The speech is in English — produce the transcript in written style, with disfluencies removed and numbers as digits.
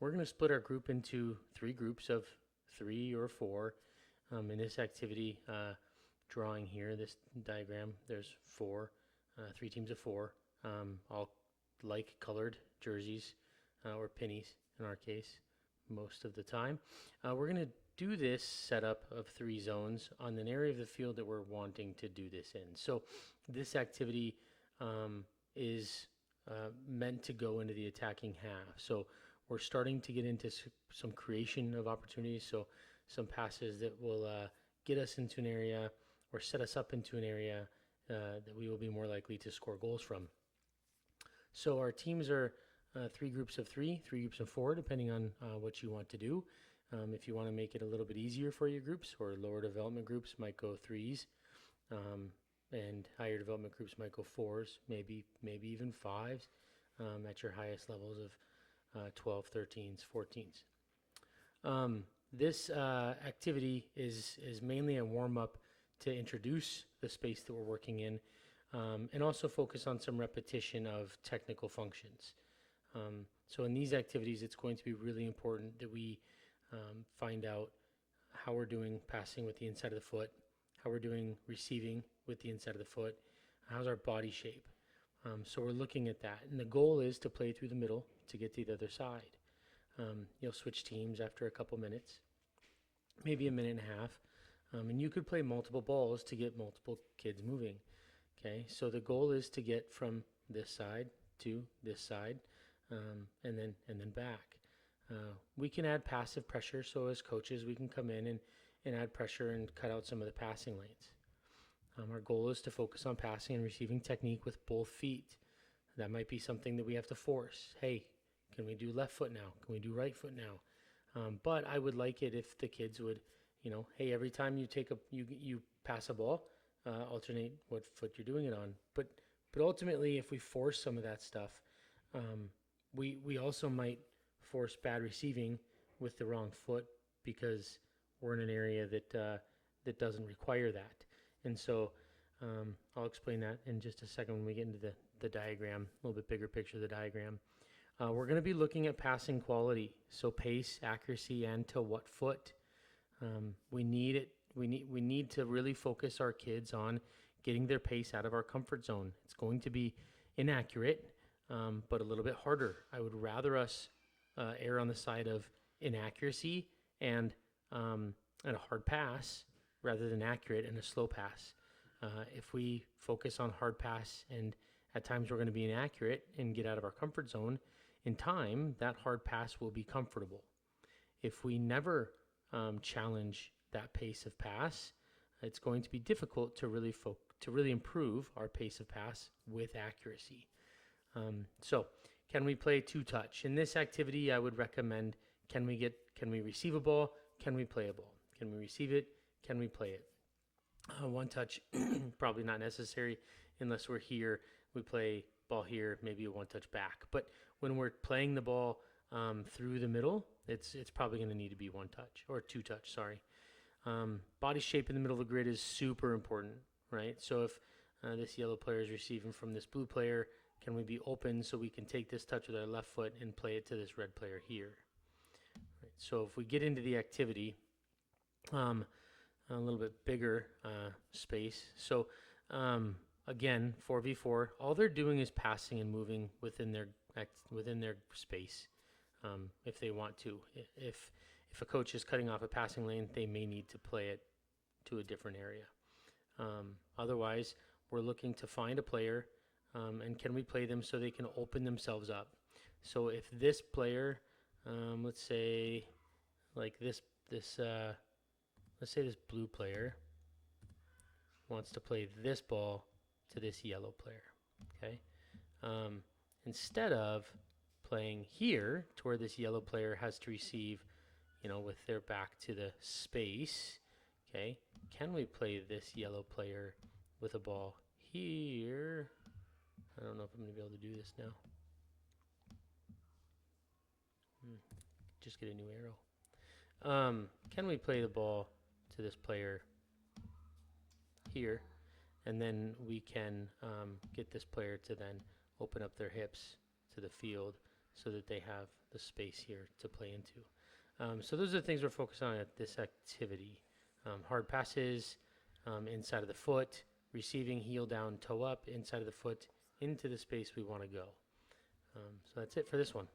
we're going to split our group into 3 groups of 3 or 4. In this activity, drawing here, this diagram, there's 3 teams of 4, all like colored jerseys or pennies in our case, most of the time. We're going to do this setup of 3 zones on an area of the field that we're wanting to do this in. So this activity is meant to go into the attacking half. So we're starting to get into some creation of opportunities. So some passes that will get us into an area or set us up into an area that we will be more likely to score goals from. So our teams are 3 groups of 3, 3 groups of 4, depending on what you want to do. If you want to make it a little bit easier for your groups, or lower development groups might go 3s, and higher development groups might go 4s, maybe even 5s at your highest levels of 12, 13s, 14s. This activity is mainly a warm-up to introduce the space that we're working in, and also focus on some repetition of technical functions. So in these activities, it's going to be really important that we find out how we're doing passing with the inside of the foot, how we're doing receiving with the inside of the foot, how's our body shape. So we're looking at that, and the goal is to play through the middle to get to the other side. You'll switch teams after a couple minutes, maybe a minute and a half, and you could play multiple balls to get multiple kids moving. Okay, so the goal is to get from this side to this side, and then back. We can add passive pressure, so as coaches we can come in and add pressure and cut out some of the passing lanes. Our goal is to focus on passing and receiving technique with both feet. That might be something that we have to force. Hey, can we do left foot now? Can we do right foot now? But I would like it if the kids would, hey, every time you you pass a ball, alternate what foot you're doing it on. But ultimately, if we force some of that stuff, we also might force bad receiving with the wrong foot because we're in an area that doesn't require that. And so I'll explain that in just a second when we get into the diagram, a little bit bigger picture of the diagram. We're going to be looking at passing quality, so pace, accuracy, and to what foot. We need it. We need to really focus our kids on getting their pace out of our comfort zone. It's going to be inaccurate, but a little bit harder. I would rather us err on the side of inaccuracy and a hard pass rather than accurate and a slow pass. If we focus on hard pass and at times we're going to be inaccurate and get out of our comfort zone, in time, that hard pass will be comfortable. If we never challenge that pace of pass, it's going to be difficult to really improve our pace of pass with accuracy. So can we play 2-touch? In this activity, I would recommend, can we receive a ball? Can we play a ball? Can we receive it? Can we play it? 1-touch, probably not necessary unless we're here. We play ball here, maybe a 1-touch back. But when we're playing the ball through the middle, it's probably going to need to be 1-touch or 2-touch, sorry. Body shape in the middle of the grid is super important, right? So if this yellow player is receiving from this blue player, can we be open so we can take this touch with our left foot and play it to this red player here? Right, so if we get into the activity, a little bit bigger space. So again, 4v4, all they're doing is passing and moving within their space if they want to. If a coach is cutting off a passing lane, they may need to play it to a different area. Otherwise, we're looking to find a player and can we play them so they can open themselves up. So if this player, let's say like let's say this blue player wants to play this ball to this yellow player, okay? Instead of playing here to where this yellow player has to receive, with their back to the space, okay? Can we play this yellow player with a ball here? I don't know if I'm going to be able to do this now. Just get a new arrow. Can we play the ball to this player here, and then we can get this player to then open up their hips to the field so that they have the space here to play into. So those are the things we're focused on at this activity. Hard passes, inside of the foot, receiving heel down, toe up, inside of the foot, into the space we want to go. So that's it for this one.